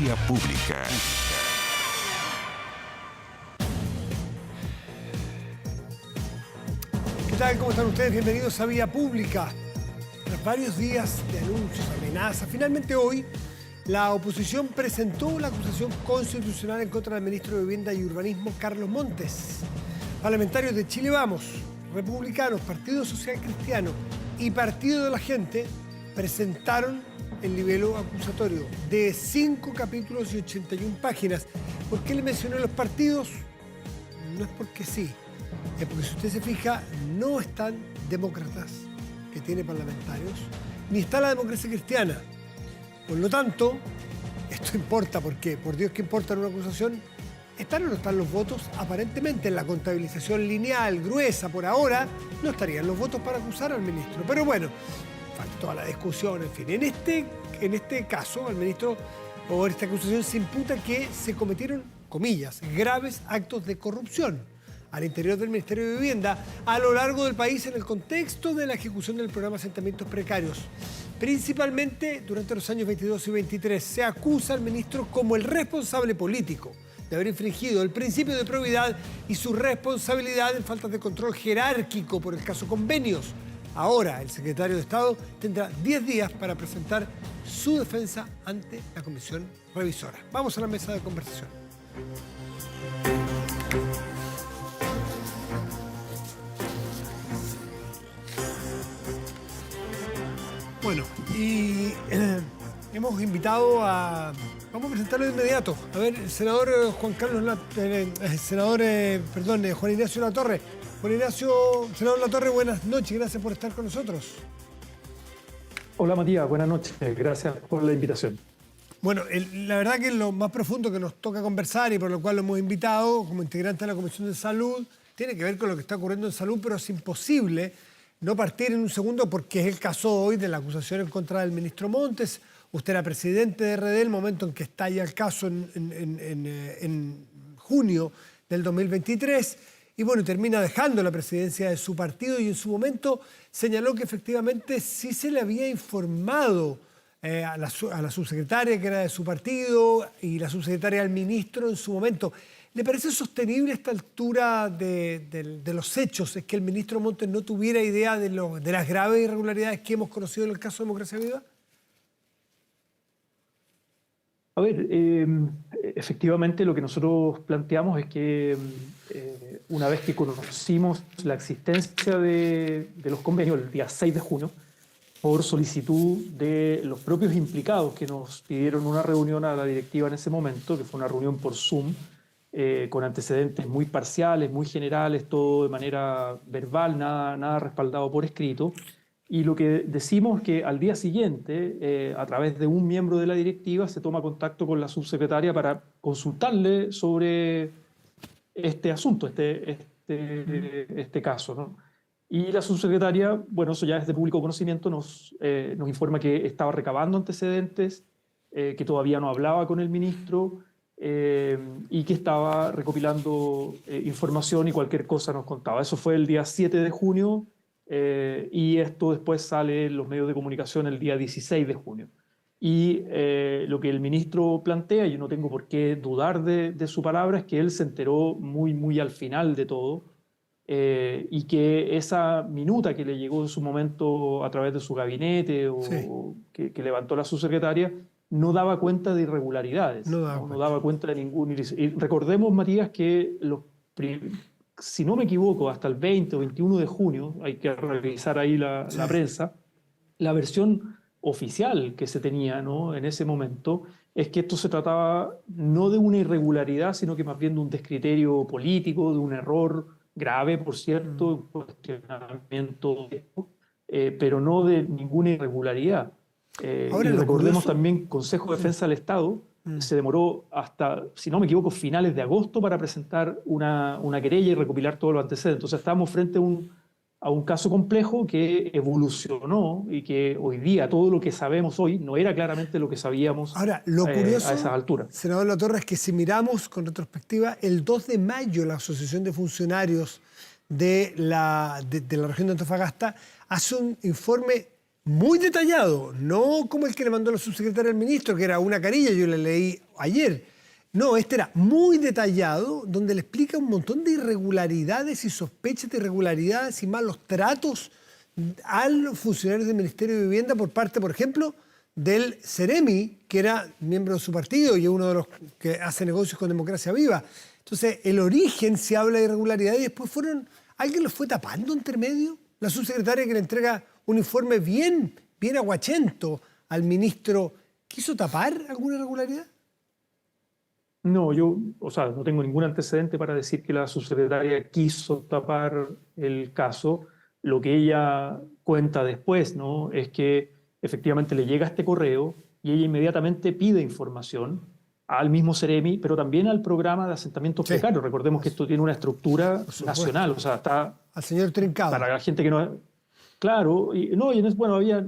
Vía Pública. ¿Qué tal? ¿Cómo están ustedes? Bienvenidos a Vía Pública. Tras varios días de anuncios, amenazas, finalmente hoy la oposición presentó la acusación constitucional en contra del ministro de Vivienda y Urbanismo, Carlos Montes. Parlamentarios de Chile Vamos, republicanos, Partido Social Cristiano y Partido de la Gente presentaron el libelo acusatorio de 5 capítulos y 81 páginas. ¿Por qué le mencioné los partidos? No es porque sí, es porque si usted se fija, no están demócratas, que tiene parlamentarios, ni está la democracia cristiana. Por lo tanto, esto importa, porque por Dios que importa en una acusación, ¿están o no están los votos? Aparentemente en la contabilización lineal, gruesa, por ahora, no estarían los votos para acusar al ministro. Pero bueno, falta toda la discusión, en fin. En este caso, al ministro, o esta acusación, se imputa que se cometieron, comillas, graves actos de corrupción al interior del Ministerio de Vivienda a lo largo del país en el contexto de la ejecución del programa Asentamientos Precarios. Principalmente durante los años 22 y 23 se acusa al ministro como el responsable político de haber infringido el principio de probidad y su responsabilidad en faltas de control jerárquico por el caso Convenios. Ahora el secretario de Estado tendrá 10 días para presentar su defensa ante la comisión revisora. Vamos a la mesa de conversación. Bueno, y hemos invitado a... Vamos a presentarlo de inmediato. A ver, el senador Juan Ignacio Latorre. Juan Ignacio, senador Latorre, buenas noches, gracias por estar con nosotros. Hola Matías, buenas noches, gracias por la invitación. Bueno, la verdad que lo más profundo que nos toca conversar y por lo cual lo hemos invitado como integrante de la Comisión de Salud, tiene que ver con lo que está ocurriendo en salud, pero es imposible no partir en un segundo porque es el caso hoy de la acusación en contra del ministro Montes. Usted era presidente de RD el momento en que estalla el caso en junio del 2023 y bueno, termina dejando la presidencia de su partido y en su momento señaló que efectivamente sí se le había informado a la subsecretaria que era de su partido y la subsecretaria al ministro en su momento. ¿Le parece sostenible a esta altura de los hechos es que el ministro Montes no tuviera idea de las graves irregularidades que hemos conocido en el caso de Democracia Viva? A ver, efectivamente lo que nosotros planteamos es que una vez que conocimos la existencia de los convenios el día 6 de junio, por solicitud de los propios implicados que nos pidieron una reunión a la directiva en ese momento, que fue una reunión por Zoom, con antecedentes muy parciales, muy generales, todo de manera verbal, nada respaldado por escrito. Y lo que decimos es que al día siguiente, a través de un miembro de la directiva, se toma contacto con la subsecretaria para consultarle sobre este asunto, este caso, ¿no? Y la subsecretaria, bueno, eso ya es de público conocimiento, nos informa que estaba recabando antecedentes, que todavía no hablaba con el ministro, y que estaba recopilando información y cualquier cosa nos contaba. Eso fue el día 7 de junio y esto después sale en los medios de comunicación el día 16 de junio. Y lo que el ministro plantea, y yo no tengo por qué dudar de su palabra, es que él se enteró muy al final de todo y que esa minuta que le llegó en su momento a través de su gabinete o que levantó la subsecretaria, no daba cuenta de irregularidades, no daba cuenta de ningún... Y recordemos, Matías, que si no me equivoco, hasta el 20 o 21 de junio, hay que revisar ahí la prensa, la versión oficial que se tenía, ¿no?, en ese momento es que esto se trataba no de una irregularidad, sino que más bien de un descriterio político, de un error grave, por cierto, un cuestionamiento, pero no de ninguna irregularidad. Ahora, y recordemos también, Consejo de Defensa del Estado se demoró hasta, si no me equivoco, finales de agosto para presentar una querella y recopilar todos los antecedentes. Entonces estábamos frente a un caso complejo que evolucionó y que hoy día, todo lo que sabemos hoy, no era claramente lo que sabíamos. Ahora, lo curioso, a esas alturas. Senador Latorre, es que si miramos con retrospectiva, el 2 de mayo la Asociación de Funcionarios de la región de Antofagasta hace un informe muy detallado, no como el que le mandó la subsecretaria al ministro, que era una carilla. Yo le leí ayer. No, este era muy detallado, donde le explica un montón de irregularidades y sospechas de irregularidades y malos tratos a los funcionarios del Ministerio de Vivienda por parte, por ejemplo, del Ceremi, que era miembro de su partido y uno de los que hace negocios con Democracia Viva. Entonces, el origen se habla de irregularidad y después alguien los fue tapando entre medio. La subsecretaria que le entrega un informe bien aguachento al ministro, ¿quiso tapar alguna irregularidad? No, no tengo ningún antecedente para decir que la subsecretaria quiso tapar el caso. Lo que ella cuenta después, ¿no?, es que efectivamente le llega este correo y ella inmediatamente pide información al mismo Ceremi, pero también al programa de asentamientos precarios. Recordemos que esto tiene una estructura nacional, o sea, está... Al señor Trincado. Para la gente que no... Claro, había,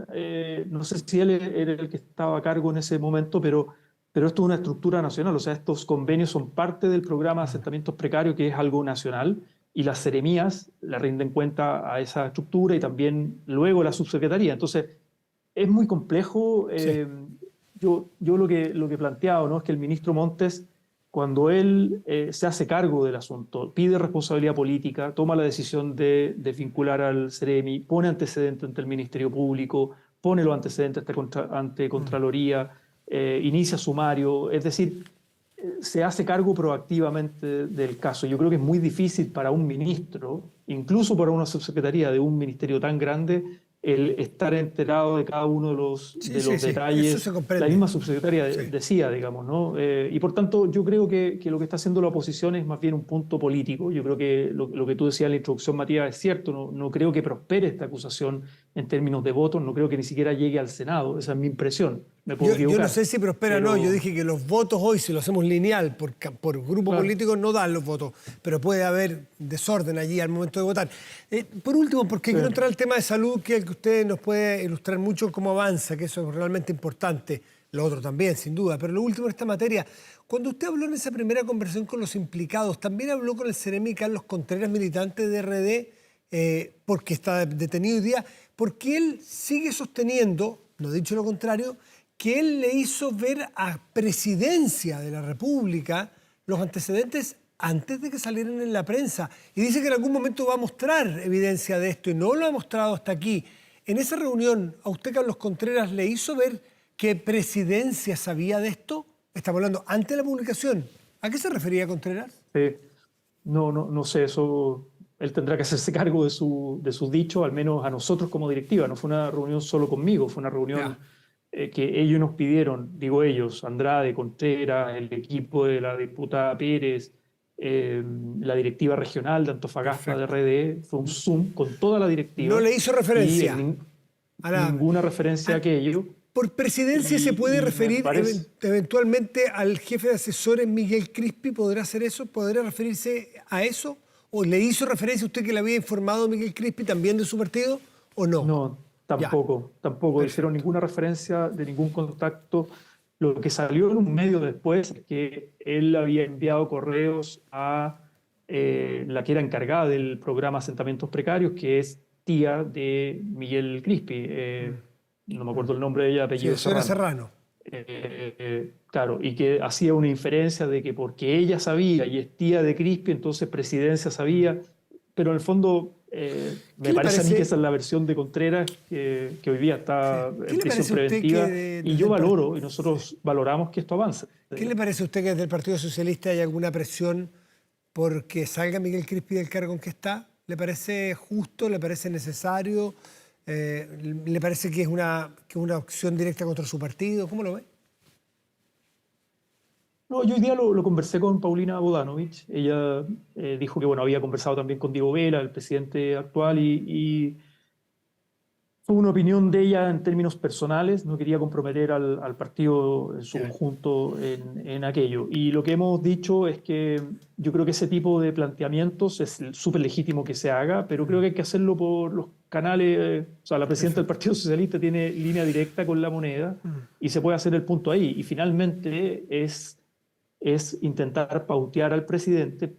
no sé si él era el que estaba a cargo en ese momento, pero esto es una estructura nacional, o sea, estos convenios son parte del programa de asentamientos precarios, que es algo nacional, y las seremías le rinden cuenta a esa estructura y también luego la subsecretaría. Entonces, es muy complejo. Sí. Yo lo que he planteado, ¿no?, es que el ministro Montes, cuando él se hace cargo del asunto, pide responsabilidad política, toma la decisión de vincular al Ceremi, pone antecedentes ante el Ministerio Público, pone los antecedentes ante Contraloría, inicia sumario, es decir, se hace cargo proactivamente del caso. Yo creo que es muy difícil para un ministro, incluso para una subsecretaría de un ministerio tan grande, el estar enterado de cada uno de los detalles. Eso se comprende. La misma subsecretaria decía, digamos, ¿no? Y por tanto, yo creo que lo que está haciendo la oposición es más bien un punto político. Yo creo que lo que tú decías en la introducción, Matías, es cierto. No creo que prospere esta acusación en términos de votos. No creo que ni siquiera llegue al Senado. Esa es mi impresión. Me puedo equivocar. Yo no sé si prospera o no. Yo dije que los votos hoy, si lo hacemos lineal por grupo político, no dan los votos. Pero puede haber desorden allí al momento de votar. Por último, porque quiero entrar al tema de salud, que es el que usted nos puede ilustrar mucho cómo avanza, que eso es realmente importante. Lo otro también, sin duda. Pero lo último en esta materia, cuando usted habló en esa primera conversación con los implicados, también habló con el Ceremi Carlos Contreras, militante de RD, porque está detenido hoy día, porque él sigue sosteniendo, no he dicho lo contrario, que él le hizo ver a Presidencia de la República los antecedentes antes de que salieran en la prensa. Y dice que en algún momento va a mostrar evidencia de esto y no lo ha mostrado hasta aquí. En esa reunión, ¿a usted, Carlos Contreras, le hizo ver que Presidencia sabía de esto? Estamos hablando antes de la publicación. ¿A qué se refería Contreras? No sé, eso él tendrá que hacerse cargo de sus dichos, al menos a nosotros como directiva. No fue una reunión solo conmigo, fue una reunión que ellos nos pidieron, digo ellos, Andrade, Contreras, el equipo de la diputada Pérez, la directiva regional de Antofagasta. Perfecto. De RD, fue un Zoom con toda la directiva. No le hizo referencia. Ninguna referencia a aquello. ¿Por Presidencia se puede referir eventualmente al jefe de asesores Miguel Crispi? ¿Podrá hacer eso? ¿Podrá referirse a eso? ¿O le hizo referencia a usted que le había informado Miguel Crispi también de su partido o no? No, tampoco hicieron ninguna referencia de ningún contacto. Lo que salió en un medio después es que él había enviado correos a la que era encargada del programa Asentamientos Precarios, que es tía de Miguel Crispi. No me acuerdo el nombre de ella, apellido Serrano. Claro, y que hacía una inferencia de que porque ella sabía y es tía de Crispi, entonces Presidencia sabía, pero en el fondo me parece a mí que esa es la versión de Contreras que hoy día está en prisión preventiva, y yo valoro, y nosotros valoramos que esto avance. ¿Qué le parece a usted que desde el Partido Socialista hay alguna presión porque salga Miguel Crispi del cargo en que está? ¿Le parece justo? ¿Le parece necesario? ¿Le parece que es una opción directa contra su partido? ¿Cómo lo ve? No, yo hoy día lo conversé con Paulina Bodanovich. Ella dijo que había conversado también con Diego Vela, el presidente actual, y fue una opinión de ella en términos personales. No quería comprometer al partido en su conjunto en aquello. Y lo que hemos dicho es que yo creo que ese tipo de planteamientos es súper legítimo que se haga, pero creo que hay que hacerlo por los canales. O sea, la presidenta del Partido Socialista tiene línea directa con la moneda y se puede hacer el punto ahí. Y finalmente es intentar pautear al presidente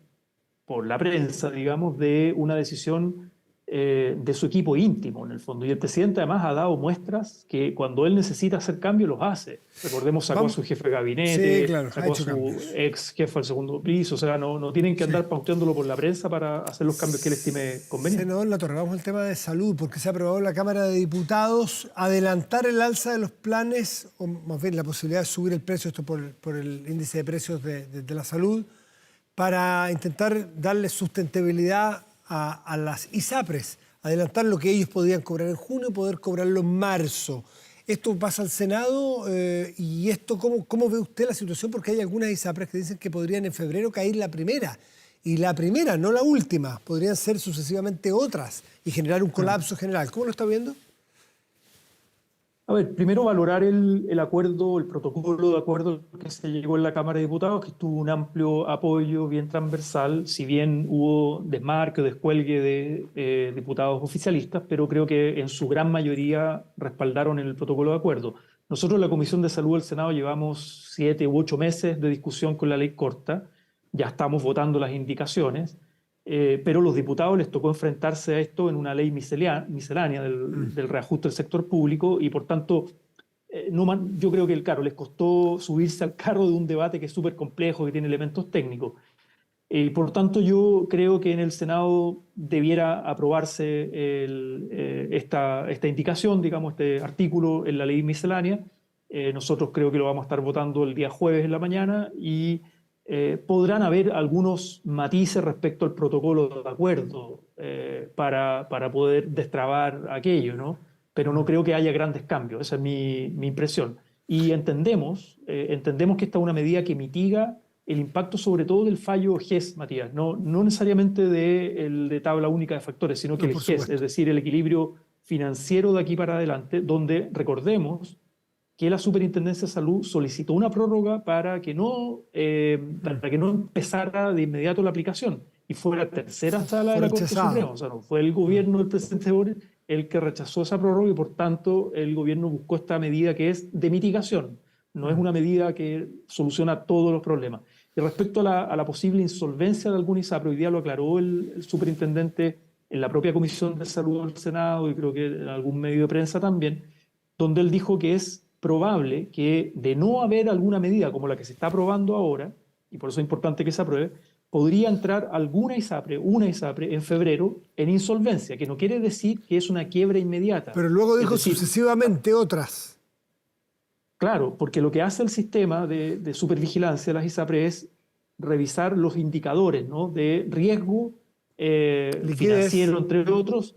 por la prensa, digamos, de una decisión de su equipo íntimo, en el fondo. Y el presidente además ha dado muestras que cuando él necesita hacer cambios, los hace. Recordemos, sacó a su jefe de Sí, gabinete, claro, ha sacó a hecho su cambios. ex jefe al segundo piso, o sea, no tienen que Sí. andar pauteándolo por la prensa para hacer los cambios que él estime convenientes. Senador Latorre, vamos al tema de salud, porque se ha aprobado en la Cámara de Diputados adelantar el alza de los planes, o más bien la posibilidad de subir el precio, esto por el índice de precios de la salud, para intentar darle sustentabilidad a las ISAPRES, adelantar lo que ellos podían cobrar en junio y poder cobrarlo en marzo. Esto pasa al Senado y esto, ¿cómo ve usted la situación? Porque hay algunas ISAPRES que dicen que podrían en febrero caer la primera. Y la primera, no la última, podrían ser sucesivamente otras y generar un colapso general. ¿Cómo lo está viendo? A ver, primero valorar el acuerdo, el protocolo de acuerdo que se llegó en la Cámara de Diputados, que tuvo un amplio apoyo bien transversal, si bien hubo desmarque o descuelgue de diputados oficialistas, pero creo que en su gran mayoría respaldaron el protocolo de acuerdo. Nosotros en la Comisión de Salud del Senado llevamos 7 u 8 meses de discusión con la ley corta, ya estamos votando las indicaciones. Pero los diputados les tocó enfrentarse a esto en una ley miscelánea del reajuste del sector público y por tanto yo creo que claro, les costó subirse al carro de un debate que es súper complejo, que tiene elementos técnicos. Y por tanto yo creo que en el Senado debiera aprobarse esta indicación, digamos, este artículo en la ley miscelánea. Nosotros creo que lo vamos a estar votando el día jueves en la mañana y podrán haber algunos matices respecto al protocolo de acuerdo para poder destrabar aquello, ¿no? Pero no creo que haya grandes cambios, esa es mi impresión. Y entendemos que esta es una medida que mitiga el impacto sobre todo del fallo GES, Matías, no necesariamente de tabla única de factores, sino que No, el por GES, supuesto. es decir, el equilibrio financiero de aquí para adelante, donde recordemos que la Superintendencia de Salud solicitó una prórroga para que no empezara de inmediato la aplicación. Y fue la tercera sala de Fue la Corte Suprema, rechazado. o sea, no fue el gobierno del presidente Boric el que rechazó esa prórroga y por tanto el gobierno buscó esta medida que es de mitigación, no es una medida que soluciona todos los problemas. Y respecto a la posible insolvencia de algún ISAPRE, hoy día lo aclaró el superintendente en la propia Comisión de Salud del Senado y creo que en algún medio de prensa también, donde él dijo que es probable que de no haber alguna medida como la que se está aprobando ahora, y por eso es importante que se apruebe, podría entrar una ISAPRE en febrero en insolvencia, que no quiere decir que es una quiebra inmediata. Pero luego Es dijo decir, sucesivamente otras. claro, porque lo que hace el sistema de supervigilancia de las ISAPRE es revisar los indicadores, ¿no?, de riesgo Liquidez. financiero, entre otros,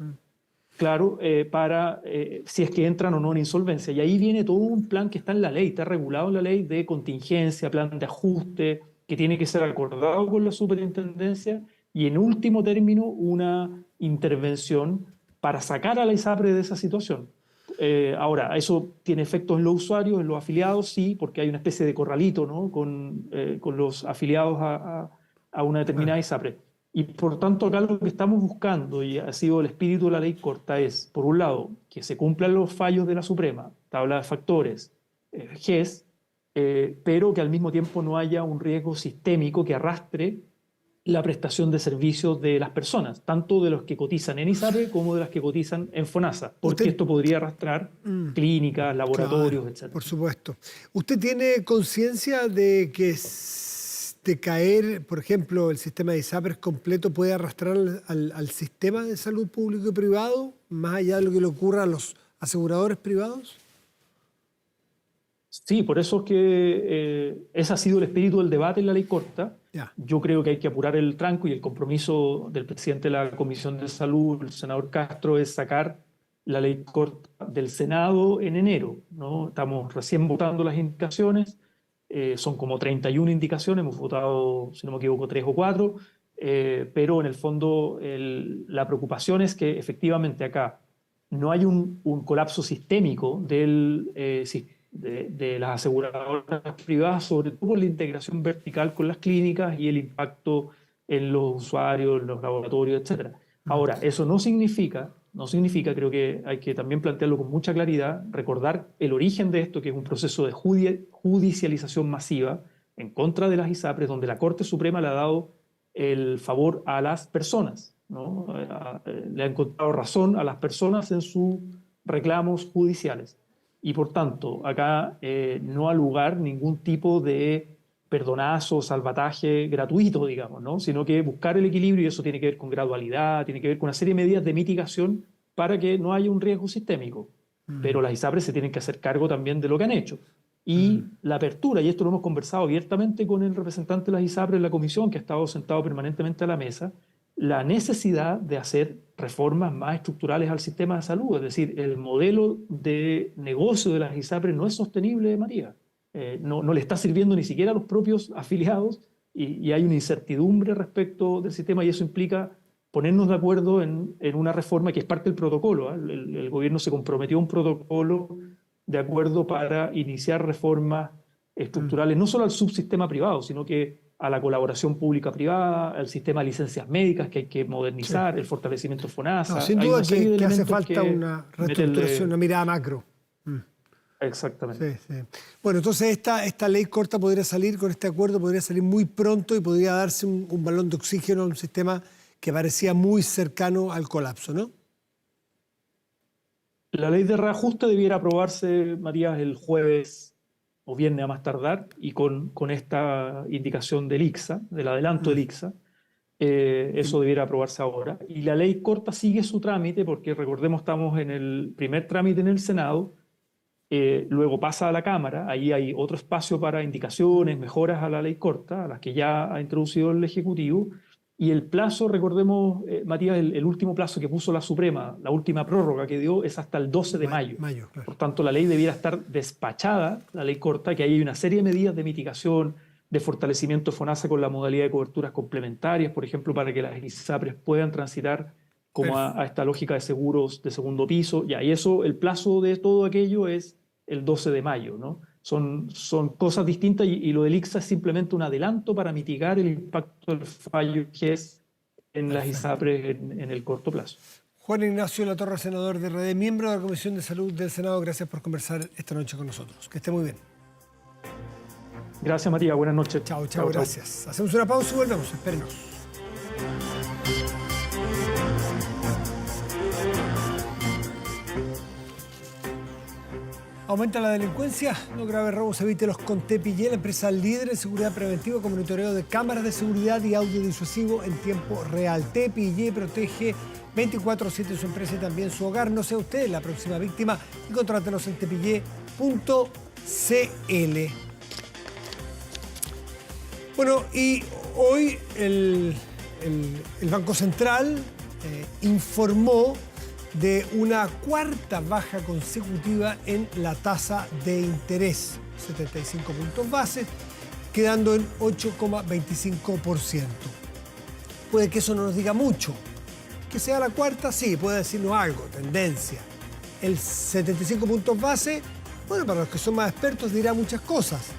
claro, para si es que entran o no en insolvencia. Y ahí viene todo un plan que está en la ley, está regulado en la ley de contingencia, plan de ajuste, que tiene que ser acordado con la superintendencia y en último término una intervención para sacar a la ISAPRE de esa situación. Ahora, ¿eso tiene efectos en los usuarios, en los afiliados? Sí, porque hay una especie de corralito, ¿no?, con los afiliados a una determinada ISAPRE. Y por tanto, acá lo que estamos buscando, y ha sido el espíritu de la ley corta, es, por un lado, que se cumplan los fallos de la Suprema, tabla de factores, GES, pero que al mismo tiempo no haya un riesgo sistémico que arrastre la prestación de servicios de las personas, tanto de los que cotizan en ISAPRE como de las que cotizan en FONASA, porque Usted, esto podría arrastrar clínicas, laboratorios, claro, etc. por supuesto. ¿Usted tiene conciencia de que de caer, por ejemplo, el sistema de ISAPRES completo puede arrastrar al sistema de salud público y privado, más allá de lo que le ocurra a los aseguradores privados? Sí, por eso es que ese ha sido el espíritu del debate en la ley corta. Ya. Yo creo que hay que apurar el tranco y el compromiso del presidente de la Comisión de Salud, el senador Castro, es sacar la ley corta del Senado en enero, ¿no? Estamos recién votando las indicaciones, son como 31 indicaciones, hemos votado, si no me equivoco, 3 o 4, pero en el fondo la preocupación es que efectivamente acá no hay un colapso sistémico de las aseguradoras privadas, sobre todo por la integración vertical con las clínicas y el impacto en los usuarios, en los laboratorios, etc. Ahora, eso no significa, creo que hay que también plantearlo con mucha claridad, recordar el origen de esto, que es un proceso de judicialización masiva en contra de las ISAPRES, donde la Corte Suprema le ha dado el favor a las personas. ¿no? Le ha encontrado razón a las personas en sus reclamos judiciales. Y por tanto, acá no ha lugar ningún tipo de perdonazo, salvataje gratuito, digamos, ¿no? Sino que buscar el equilibrio, y eso tiene que ver con gradualidad, tiene que ver con una serie de medidas de mitigación para que no haya un riesgo sistémico. Pero las ISAPRES se tienen que hacer cargo también de lo que han hecho. Y la apertura, y esto lo hemos conversado abiertamente con el representante de las ISAPRES en la comisión, que ha estado sentado permanentemente a la mesa, la necesidad de hacer reformas más estructurales al sistema de salud. Es decir, el modelo de negocio de las ISAPRES no es sostenible, María. No le está sirviendo ni siquiera a los propios afiliados y hay una incertidumbre respecto del sistema y eso implica ponernos de acuerdo en una reforma que es parte del protocolo. El gobierno se comprometió a un protocolo de acuerdo para iniciar reformas estructurales, no solo al subsistema privado, sino que a la colaboración pública-privada, al sistema de licencias médicas que hay que modernizar, el fortalecimiento de FONASA. No, sin duda que hace falta una reestructuración, una mirada macro. Exactamente. Sí, sí. Bueno, entonces esta ley corta podría salir, con este acuerdo podría salir muy pronto y podría darse un balón de oxígeno a un sistema que parecía muy cercano al colapso, ¿no? La ley de reajuste debiera aprobarse, María, el jueves o viernes a más tardar, y con esta indicación del ICSA, del adelanto del ICSA, eso debiera aprobarse ahora. Y la ley corta sigue su trámite, porque recordemos, estamos en el primer trámite en el Senado, luego pasa a la Cámara, ahí hay otro espacio para indicaciones, mejoras a la ley corta, a las que ya ha introducido el Ejecutivo, y el plazo, recordemos, Matías, el último plazo que puso la Suprema, la última prórroga que dio es hasta el 12 de mayo. Claro. Por tanto, la ley debiera estar despachada, la ley corta, que ahí hay una serie de medidas de mitigación, de fortalecimiento de FONASA con la modalidad de coberturas complementarias, por ejemplo, para que las ISAPRES puedan transitar como a esta lógica de seguros de segundo piso. Y eso, el plazo de todo aquello es el 12 de mayo, ¿no? Son cosas distintas y lo del ICSA es simplemente un adelanto para mitigar el impacto del fallo que es en las ISAPRES en el corto plazo. Juan Ignacio Latorre, senador de RD, miembro de la Comisión de Salud del Senado, gracias por conversar esta noche con nosotros. Que esté muy bien. Gracias, María. Buenas noches. Chao, gracias. Hacemos una pausa y volvemos. Espérenos. ¿Aumenta la delincuencia? No graves robos, evítelos con TPY, la empresa líder en seguridad preventiva con monitoreo de cámaras de seguridad y audio disuasivo en tiempo real. TPY protege 24/7 su empresa y también su hogar. No sea usted la próxima víctima y contrátenos en tpy.cl. Bueno, y hoy el Banco Central informó de una cuarta baja consecutiva en la tasa de interés, 75 puntos base, quedando en 8,25%. Puede que eso no nos diga mucho. Que sea la cuarta, sí, puede decirnos algo, tendencia. El 75 puntos base, bueno, para los que son más expertos dirá muchas cosas.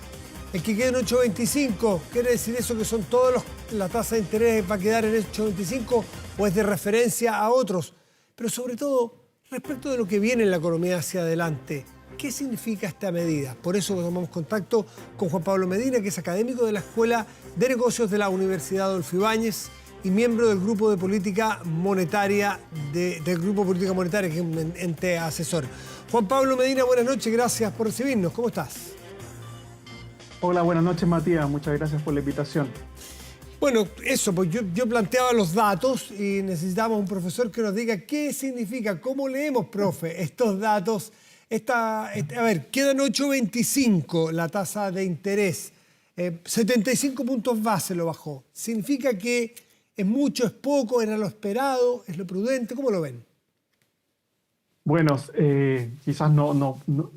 El que quede en 8,25, ¿quiere decir eso que son todos la tasa de interés va a quedar en 8,25 o es de referencia a otros? Pero sobre todo, respecto de lo que viene en la economía hacia adelante, ¿qué significa esta medida? Por eso tomamos contacto con Juan Pablo Medina, que es académico de la Escuela de Negocios de la Universidad Adolfo Ibáñez y miembro del Grupo de Política Monetaria, que es un ente asesor. Juan Pablo Medina, buenas noches, gracias por recibirnos. ¿Cómo estás? Hola, buenas noches, Matías. Muchas gracias por la invitación. Bueno, eso, pues yo planteaba los datos y necesitamos un profesor que nos diga qué significa, cómo leemos, profe, estos datos. A ver, quedan 8,25 la tasa de interés, 75 puntos base lo bajó. ¿Significa que es mucho, es poco, era lo esperado, es lo prudente? ¿Cómo lo ven? Bueno, quizás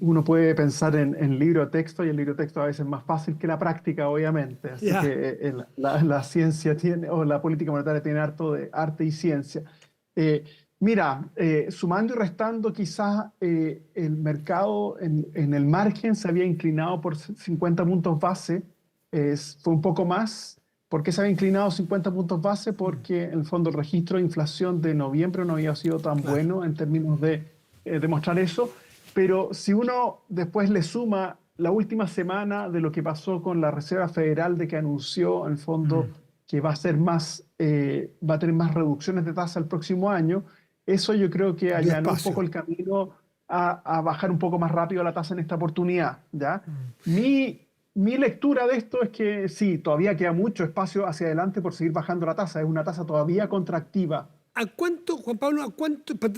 uno puede pensar en libro de texto y el libro de texto a veces es más fácil que la práctica, obviamente. Así que la ciencia o la política monetaria tiene harto de arte y ciencia. Mira, sumando y restando, quizás el mercado en el margen se había inclinado por 50 puntos base, fue un poco más. ¿Por qué se había inclinado 50 puntos base? Porque en el fondo el registro de inflación de noviembre no había sido tan bueno en términos de demostrar eso, pero si uno después le suma la última semana de lo que pasó con la Reserva Federal, de que anunció en el fondo que va a ser más, va a tener más reducciones de tasa el próximo año, eso yo creo que allanó un poco el camino a bajar un poco más rápido la tasa en esta oportunidad, ¿ya? Mi lectura de esto es que sí, todavía queda mucho espacio hacia adelante por seguir bajando la tasa. Es una tasa todavía contractiva. ¿A cuánto, Juan Pablo,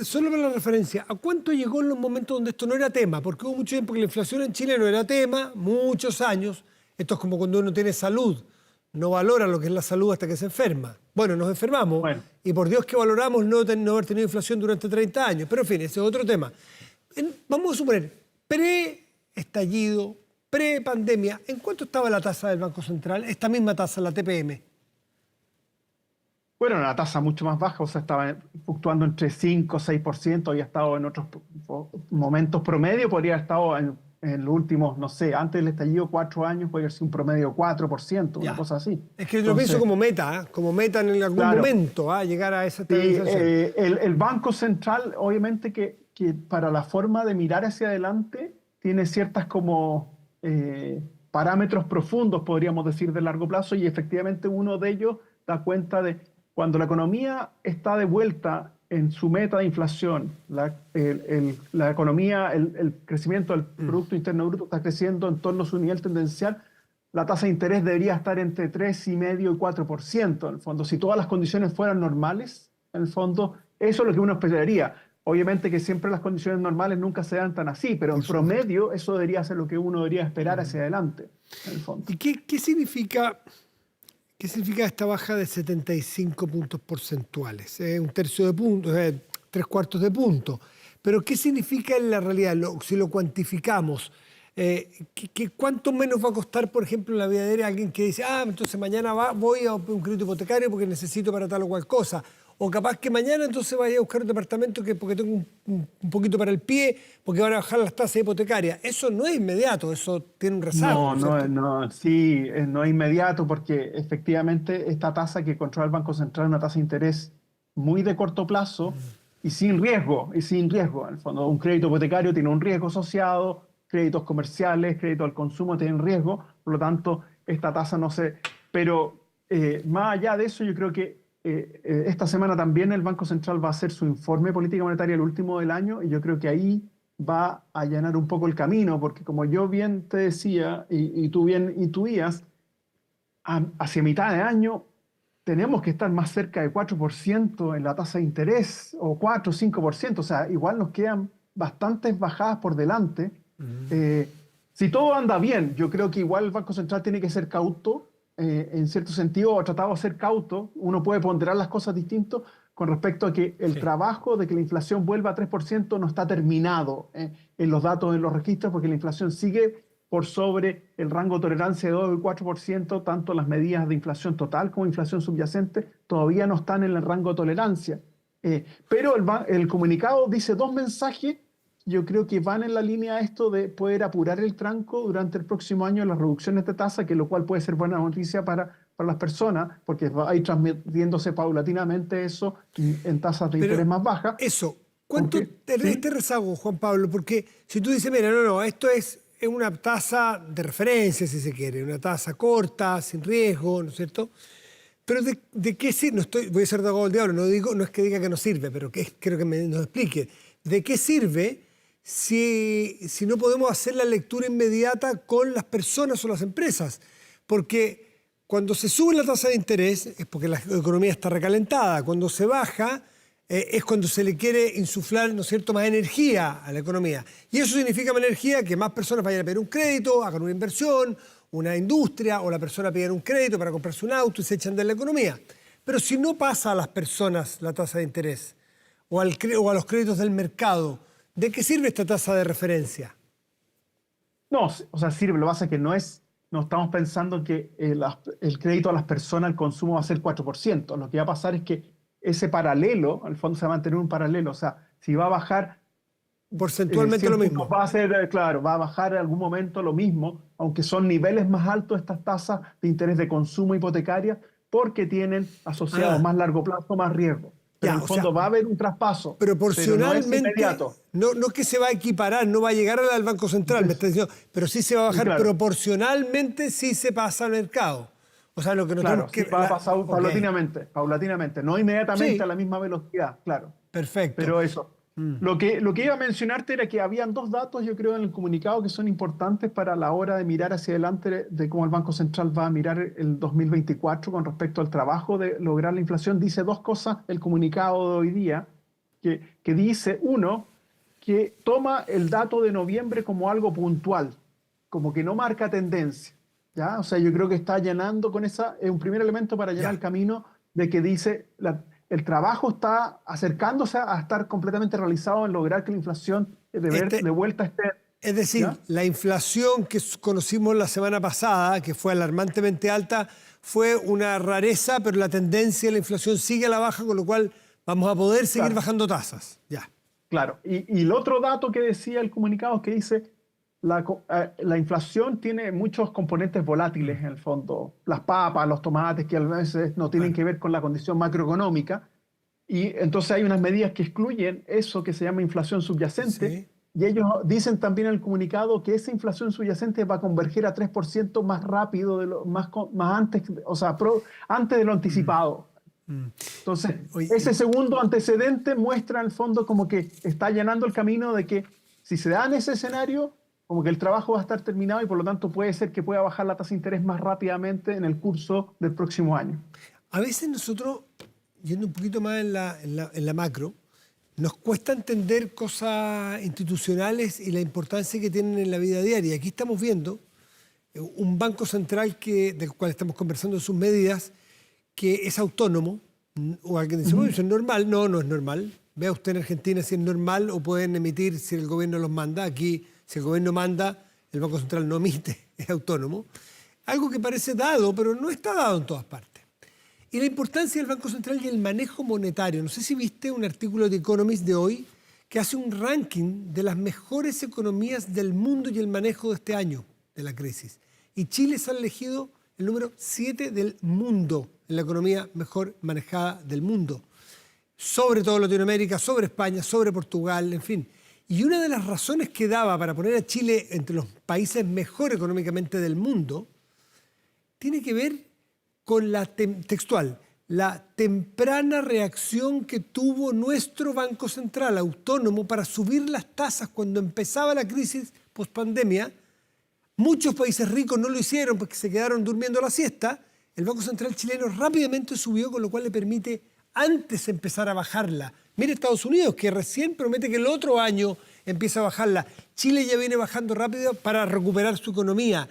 solo para la referencia, a cuánto llegó en los momentos donde esto no era tema? Porque hubo mucho tiempo que la inflación en Chile no era tema, muchos años. Esto es como cuando uno tiene salud, no valora lo que es la salud hasta que se enferma. Bueno, nos enfermamos y por Dios que valoramos no haber tenido inflación durante 30 años. Pero en fin, ese es otro tema. Vamos a suponer, pre-estallido, pre-pandemia, ¿en cuánto estaba la tasa del Banco Central? Esta misma tasa, la TPM. Bueno, una tasa mucho más baja, o sea, estaba fluctuando entre 5 o 6%, había estado en otros momentos promedio, podría haber estado en los últimos, no sé, antes del estallido, 4 años, podría ser un promedio 4%, una cosa así. Es que yo lo pienso como meta en algún momento, llegar a esa estabilización. El Banco Central, obviamente que para la forma de mirar hacia adelante, tiene ciertas como parámetros profundos, podríamos decir, de largo plazo, y efectivamente uno de ellos da cuenta de cuando la economía está de vuelta en su meta de inflación, la economía, el crecimiento del Producto Interno Bruto está creciendo en torno a su nivel tendencial, la tasa de interés debería estar entre 3,5% y 4%. En el fondo, si todas las condiciones fueran normales, en el fondo, eso es lo que uno esperaría. Obviamente que siempre las condiciones normales nunca se dan tan así, pero en promedio eso debería ser lo que uno debería esperar hacia adelante, en el fondo. ¿Y qué significa esta baja de 75 puntos porcentuales? Un tercio de punto, 3/4 de punto. Pero ¿qué significa en la realidad? Si lo cuantificamos, ¿cuánto menos va a costar, por ejemplo, en la vida diaria alguien que dice, entonces mañana voy a un crédito hipotecario porque necesito para tal o cual cosa? O capaz que mañana entonces vaya a buscar un departamento porque tengo un poquito para el pie, porque van a bajar las tasas hipotecarias. Eso no es inmediato, eso tiene un rezago. No es inmediato porque efectivamente esta tasa que controla el Banco Central es una tasa de interés muy de corto plazo y sin riesgo. En el fondo, un crédito hipotecario tiene un riesgo asociado, créditos comerciales, créditos al consumo tienen riesgo, por lo tanto, esta tasa no se... Pero más allá de eso, yo creo que esta semana también el Banco Central va a hacer su informe de política monetaria, el último del año, y yo creo que ahí va a allanar un poco el camino, porque como yo bien te decía y tú bien intuías, hacia mitad de año tenemos que estar más cerca de 4% en la tasa de interés, o 4 o 5%, o sea, igual nos quedan bastantes bajadas por delante. Si todo anda bien, yo creo que igual el Banco Central tiene que ser cauto, en cierto sentido, o tratado de ser cauto. Uno puede ponderar las cosas distinto con respecto a que el trabajo de que la inflación vuelva a 3% no está terminado en los datos, en los registros, porque la inflación sigue por sobre el rango de tolerancia de 2 y 4%, tanto las medidas de inflación total como inflación subyacente todavía no están en el rango de tolerancia. Pero el comunicado dice dos mensajes. Yo creo que van en la línea de esto de poder apurar el tranco durante el próximo año las reducciones de tasa, que lo cual puede ser buena noticia para las personas, porque va a ir transmitiéndose paulatinamente eso en tasas de interés más bajas. Eso, ¿cuánto este rezago, Juan Pablo? Porque si tú dices, mira, esto es una tasa de referencia, si se quiere, una tasa corta, sin riesgo, ¿no es cierto? Pero ¿de qué sirve? Voy a ser de abogado del diablo, no es que diga que no sirve, pero quiero que nos explique. ¿De qué sirve si no podemos hacer la lectura inmediata con las personas o las empresas? Porque cuando se sube la tasa de interés es porque la economía está recalentada. Cuando se baja es cuando se le quiere insuflar, ¿no es cierto?, más energía a la economía. Y eso significa más energía, que más personas vayan a pedir un crédito, hagan una inversión, una industria, o la persona pida un crédito para comprarse un auto y se echan de la economía. Pero si no pasa a las personas la tasa de interés o a los créditos del mercado, ¿de qué sirve esta tasa de referencia? No, o sea, sirve. Lo que pasa es que no estamos pensando que el crédito a las personas, el consumo va a ser 4%. Lo que va a pasar es que ese paralelo, al fondo se va a mantener un paralelo. O sea, si va a bajar... Porcentualmente lo mismo. Va a ser, claro, va a bajar en algún momento lo mismo, aunque son niveles más altos estas tasas de interés de consumo hipotecaria, porque tienen asociado más largo plazo, más riesgo. Pero en el fondo va a haber un traspaso. Proporcionalmente, pero no es que se va a equiparar, no va a llegar al Banco Central, me está diciendo, pero sí se va a bajar. Claro. Proporcionalmente sí se pasa al mercado. O sea, lo que no Claro, tenemos sí, que... va a pasar ok, paulatinamente, no inmediatamente sí, a la misma velocidad, claro. perfecto. Pero eso. Lo que iba a mencionarte era que habían dos datos, yo creo, en el comunicado que son importantes para la hora de mirar hacia adelante de cómo el Banco Central va a mirar el 2024 con respecto al trabajo de lograr la inflación. Dice dos cosas el comunicado de hoy día, que dice, uno, que toma el dato de noviembre como algo puntual, como que no marca tendencia. ¿Ya? O sea, yo creo que está allanando con esa, es un primer elemento para allanar el Ya. camino de que dice el trabajo está acercándose a estar completamente realizado en lograr que la inflación de Este, vuelta esté, es decir, ¿ya? la inflación que conocimos la semana pasada, que fue alarmantemente alta, fue una rareza, pero la tendencia de la inflación sigue a la baja, con lo cual vamos a poder seguir Claro, bajando tasas. Ya. claro. Y el otro dato que decía el comunicado es que dice la inflación tiene muchos componentes volátiles en el fondo. Las papas, los tomates, que a veces no tienen Claro. que ver con la condición macroeconómica. Y entonces hay unas medidas que excluyen eso que se llama inflación subyacente. Sí. Y ellos dicen también en el comunicado que esa inflación subyacente va a converger a 3% más rápido, más antes, o sea, antes de lo anticipado. Entonces, Oye, ese segundo antecedente muestra en el fondo como que está allanando el camino de que si se da en ese escenario, como que el trabajo va a estar terminado y por lo tanto puede ser que pueda bajar la tasa de interés más rápidamente en el curso del próximo año. a veces nosotros, yendo un poquito más en la macro, nos cuesta entender cosas institucionales y la importancia que tienen en la vida diaria. Aquí estamos viendo un banco central del cual estamos conversando sus medidas, que es autónomo, o alguien dice, bueno, eso es normal. No, no es normal. Vea usted en Argentina si es normal o pueden emitir si el gobierno los manda. Aquí, si el gobierno manda, el Banco Central no emite, es autónomo. Algo que parece dado, pero no está dado en todas partes. Y la importancia del Banco Central y el manejo monetario. No sé si viste un artículo de Economist de hoy que hace un ranking de las mejores economías del mundo y el manejo de este año de la crisis. Y Chile se ha elegido el número 7 del mundo en la economía mejor manejada del mundo. Sobre todo Latinoamérica, sobre España, sobre Portugal, en fin. Y una de las razones que daba para poner a Chile entre los países mejor económicamente del mundo tiene que ver con textual, la temprana reacción que tuvo nuestro Banco Central autónomo para subir las tasas cuando empezaba la crisis post-pandemia. Muchos países ricos no lo hicieron porque se quedaron durmiendo la siesta. El Banco Central chileno rápidamente subió, con lo cual le permite antes empezar a bajarla. Mire Estados Unidos, que recién promete que el otro año empieza a bajarla. Chile ya viene bajando rápido para recuperar su economía.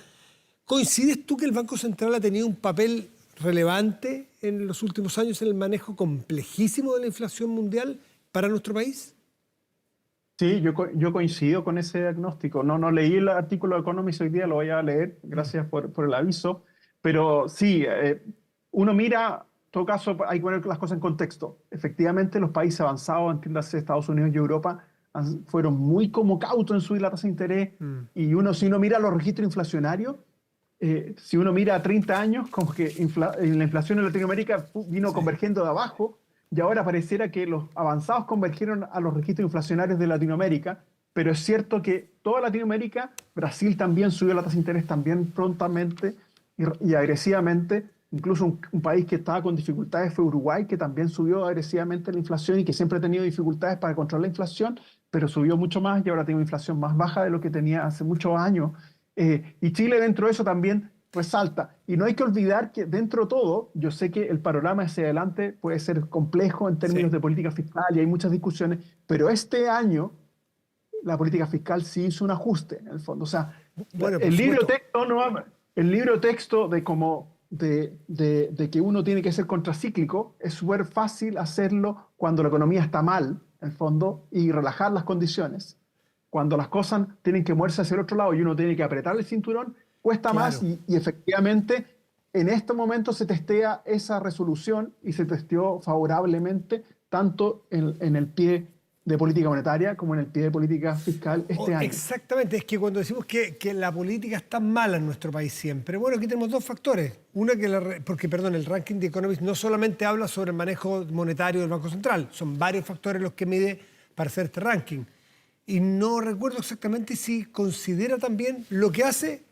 ¿Coincides tú que el Banco Central ha tenido un papel relevante en los últimos años en el manejo complejísimo de la inflación mundial para nuestro país? Sí, yo coincido con ese diagnóstico. No leí el artículo de Economist hoy día, lo voy a leer, gracias por el aviso. Pero sí, uno mira, en todo caso, hay que poner las cosas en contexto. Efectivamente, los países avanzados, entiéndase Estados Unidos y Europa, fueron muy como cautos en subir la tasa de interés. Y si uno mira los registros inflacionarios, si uno mira a 30 años, como que la inflación en Latinoamérica vino convergiendo de abajo, y ahora pareciera que los avanzados convergieron a los registros inflacionarios de Latinoamérica, pero es cierto que toda Latinoamérica, Brasil también subió la tasa de interés también prontamente y agresivamente. Incluso un país que estaba con dificultades fue Uruguay, que también subió agresivamente la inflación y que siempre ha tenido dificultades para controlar la inflación, pero subió mucho más y ahora tiene una inflación más baja de lo que tenía hace muchos años. Y Chile dentro de eso también resalta. Y no hay que olvidar que dentro de todo, yo sé que el panorama hacia adelante puede ser complejo en términos de política fiscal y hay muchas discusiones, pero este año la política fiscal sí hizo un ajuste en el fondo. O sea, Bueno, por el libro supuesto. texto el libro texto de que uno tiene que ser contracíclico es súper fácil hacerlo cuando la economía está mal, en el fondo, y relajar las condiciones. Cuando las cosas tienen que moverse hacia el otro lado y uno tiene que apretar el cinturón, cuesta más Claro. y efectivamente en este momento se testea esa resolución y se testeó favorablemente tanto en el pie de política monetaria como en el pie de política fiscal este año. Exactamente, es que cuando decimos que la política está mala en nuestro país siempre, bueno, aquí tenemos dos factores. Una, porque el ranking de Economist no solamente habla sobre el manejo monetario del Banco Central, son varios factores los que mide para hacer este ranking. Y no recuerdo exactamente si considera también lo que hace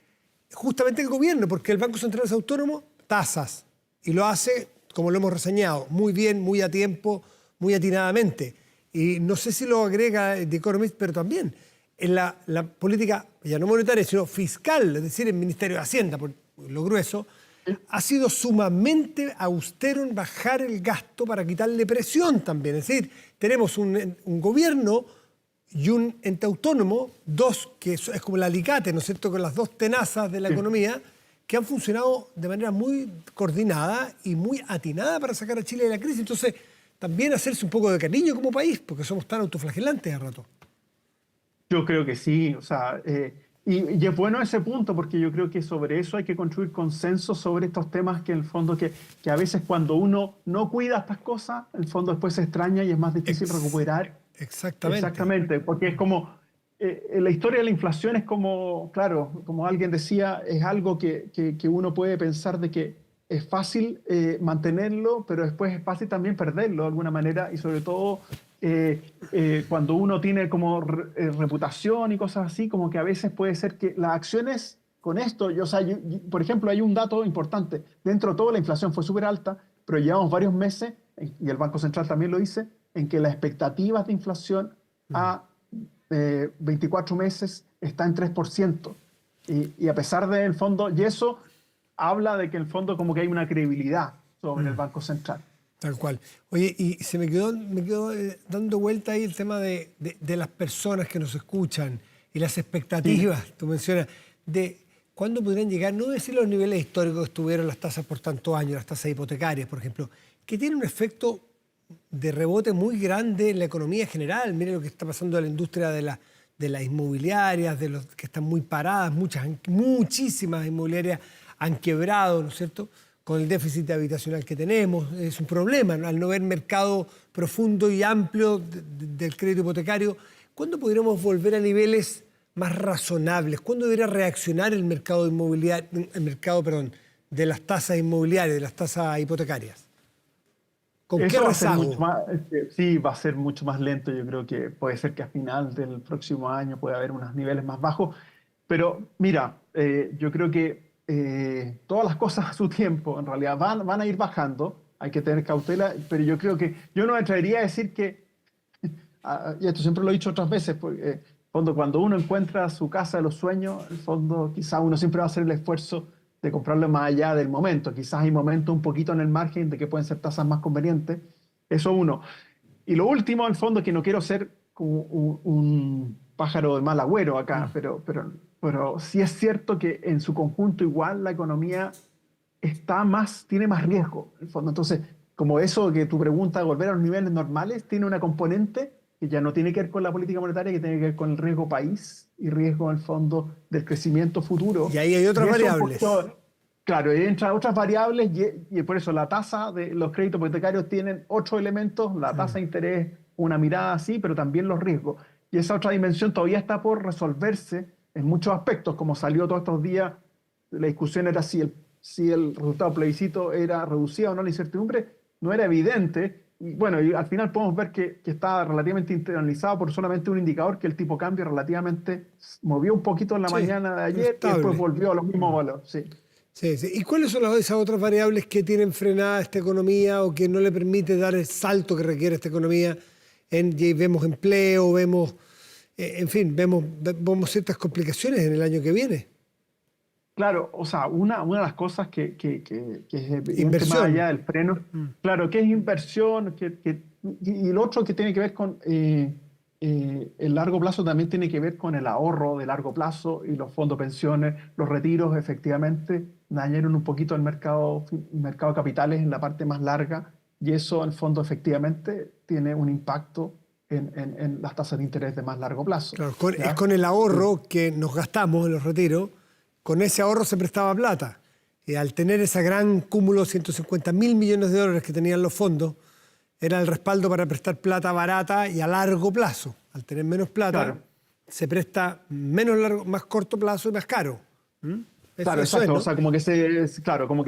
justamente el gobierno, porque el Banco Central es autónomo, tasas. Y lo hace, como lo hemos reseñado, muy bien, muy a tiempo, muy atinadamente. Y no sé si lo agrega The Economist, pero también en la política, ya no monetaria, sino fiscal, es decir, el Ministerio de Hacienda, por lo grueso, ha sido sumamente austero en bajar el gasto para quitarle presión también. Es decir, tenemos un gobierno y un ente autónomo, dos que es como el alicate, ¿no es cierto?, con las dos tenazas de la economía, que han funcionado de manera muy coordinada y muy atinada para sacar a Chile de la crisis. Entonces, también hacerse un poco de cariño como país, porque somos tan autoflagelantes a rato. Yo creo que sí, o sea, y es bueno ese punto porque yo creo que sobre eso hay que construir consenso sobre estos temas que en el fondo que a veces cuando uno no cuida estas cosas, en el fondo después se extraña y es más difícil recuperar. Exactamente. Exactamente, porque es como, la historia de la inflación es como, claro, como alguien decía, es algo que uno puede pensar de que es fácil mantenerlo, pero después es fácil también perderlo de alguna manera y sobre todo cuando uno tiene como reputación y cosas así, como que a veces puede ser que las acciones con esto, o sea, por ejemplo, hay un dato importante, dentro de todo la inflación fue súper alta, pero llevamos varios meses, y el Banco Central también lo dice, en que las expectativas de inflación a 24 meses está en 3%. Y a pesar del fondo, y eso habla de que en el fondo como que hay una credibilidad sobre el Banco Central. Tal cual. Oye, y se me quedó dando vuelta ahí el tema de las personas que nos escuchan y las expectativas, tú mencionas, de cuándo podrían llegar, no decir los niveles históricos que estuvieron las tasas por tantos años, las tasas hipotecarias, por ejemplo, que tiene un efecto de rebote muy grande en la economía general. Mire lo que está pasando en la industria de las inmobiliarias, de los que están muy paradas, muchísimas inmobiliarias han quebrado, ¿no es cierto?, con el déficit habitacional que tenemos. Es un problema, ¿no?, al no haber mercado profundo y amplio del crédito hipotecario. ¿Cuándo podríamos volver a niveles más razonables? ¿Cuándo debería reaccionar el mercado inmobiliario, de las tasas inmobiliarias, de las tasas hipotecarias? ¿Con Eso qué va a ser rezago? mucho más, sí, va a ser mucho más lento. Yo creo que puede ser que a final del próximo año pueda haber unos niveles más bajos. Pero mira, yo creo que todas las cosas a su tiempo en realidad van a ir bajando. Hay que tener cautela, pero yo creo que yo no me atrevería a decir que, y esto siempre lo he dicho otras veces, porque en fondo, cuando uno encuentra su casa de los sueños, en el fondo quizás uno siempre va a hacer el esfuerzo de comprarlo más allá del momento. Quizás hay momentos un poquito en el margen de que pueden ser tasas más convenientes. Eso uno. Y lo último, en el fondo, que no quiero ser como un pájaro de mal agüero acá, pero sí es cierto que en su conjunto igual la economía tiene más riesgo, en el fondo. Entonces, como eso que tu pregunta, volver a los niveles normales, tiene una componente que ya no tiene que ver con la política monetaria, que tiene que ver con el riesgo país y riesgo, en el fondo, del crecimiento futuro. Y ahí hay otras variables. Claro, y entran otras variables y por eso la tasa de los créditos hipotecarios tienen 8 elementos, la tasa de interés, una mirada así, pero también los riesgos. Y esa otra dimensión todavía está por resolverse en muchos aspectos, como salió todos estos días, la discusión era si el resultado plebiscito era reducido o no la incertidumbre, no era evidente. Y bueno, y al final podemos ver que está relativamente internalizado por solamente un indicador, que el tipo cambio relativamente movió un poquito en la mañana de ayer y después volvió a los mismos valores. Sí. Sí, sí. ¿Y cuáles son esas otras variables que tienen frenada esta economía o que no le permite dar el salto que requiere esta economía? Vemos empleo, vemos, en fin, vemos ciertas complicaciones en el año que viene. Claro, o sea, una de las cosas que es Inversión. más allá del freno, claro, que es inversión, y lo otro que tiene que ver con el largo plazo también tiene que ver con el ahorro de largo plazo y los fondos pensiones, los retiros efectivamente dañaron un poquito el mercado de capitales en la parte más larga y eso en el fondo efectivamente tiene un impacto en las tasas de interés de más largo plazo. Claro, es con el ahorro que nos gastamos en los retiros, con ese ahorro se prestaba plata. Y al tener ese gran cúmulo, 150.000 millones de dólares que tenían los fondos, era el respaldo para prestar plata barata y a largo plazo. Al tener menos plata, claro, se presta más corto plazo y más caro. Claro, exacto. O sea, como que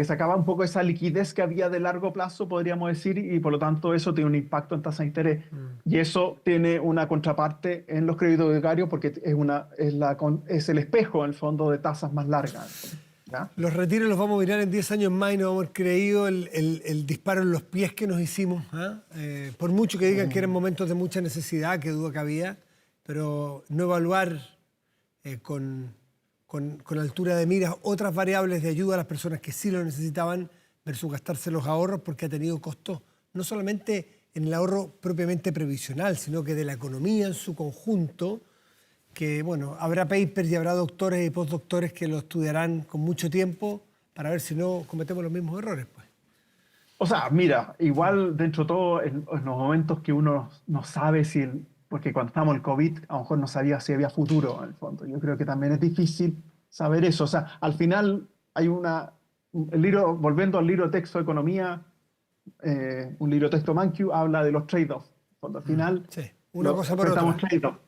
se acaba un poco esa liquidez que había de largo plazo, podríamos decir, y por lo tanto eso tiene un impacto en tasa de interés. Y eso tiene una contraparte en los créditos hipotecarios porque es el espejo, en el fondo, de tasas más largas. ¿ya? Los retiros los vamos a mirar en 10 años más y no vamos a haber creído el disparo en los pies que nos hicimos. Por mucho que digan que eran momentos de mucha necesidad, que duda que había, pero no evaluar con altura de miras otras variables de ayuda a las personas que sí lo necesitaban versus gastarse los ahorros, porque ha tenido costos no solamente en el ahorro propiamente previsional, sino que de la economía en su conjunto, que bueno, habrá papers y habrá doctores y postdoctores que lo estudiarán con mucho tiempo para ver si no cometemos los mismos errores, pues. O sea, mira, igual dentro de todo, en los momentos que uno no sabe porque cuando estábamos en el COVID, a lo mejor no sabía si había futuro, en el fondo. Yo creo que también es difícil saber eso. O sea, al final hay volviendo al libro de texto de economía, un libro de texto Mankiw habla de los trade-offs. Al final, sí, una cosa por otra.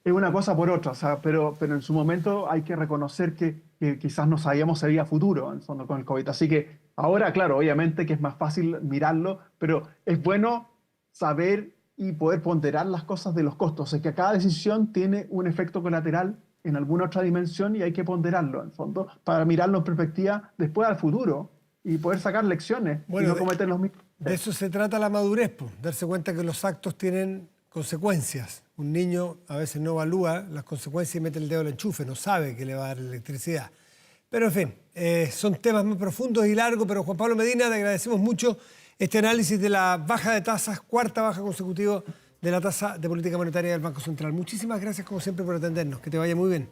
Es una cosa por otra, o sea, pero en su momento hay que reconocer que quizás no sabíamos si había futuro, en el fondo, con el COVID. Así que ahora, claro, obviamente que es más fácil mirarlo, pero es bueno saber y poder ponderar las cosas de los costos. O sea, que cada decisión tiene un efecto colateral en alguna otra dimensión y hay que ponderarlo, en el fondo, para mirarlo en perspectiva después al futuro y poder sacar lecciones y no cometer los mismos. De eso se trata la madurez, pues, darse cuenta que los actos tienen consecuencias. Un niño a veces no evalúa las consecuencias y mete el dedo al enchufe, no sabe que le va a dar electricidad. Pero en fin, son temas más profundos y largos, pero Juan Pablo Medina, te agradecemos mucho este análisis de la baja de tasas, cuarta baja consecutiva de la tasa de política monetaria del Banco Central. Muchísimas gracias como siempre por atendernos, que te vaya muy bien.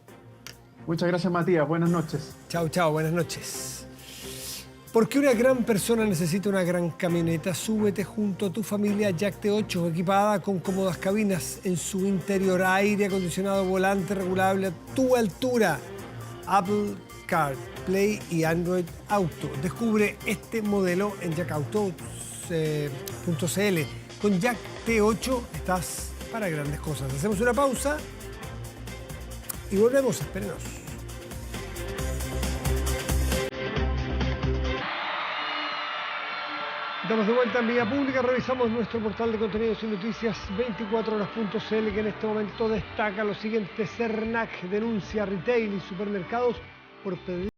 Muchas gracias, Matías, buenas noches. Chao, chao, buenas noches. Porque una gran persona necesita una gran camioneta, súbete junto a tu familia Jack T8, equipada con cómodas cabinas en su interior, aire acondicionado, volante regulable a tu altura, Apple CarPlay y Android Auto. Descubre este modelo en jackauto.cl. Con Jack T8 estás para grandes cosas. Hacemos una pausa y volvemos, espérenos. Estamos de vuelta en Vía Pública, revisamos nuestro portal de contenidos y noticias 24horas.cl, que en este momento destaca lo siguiente: Cernac denuncia retail y supermercados por pedir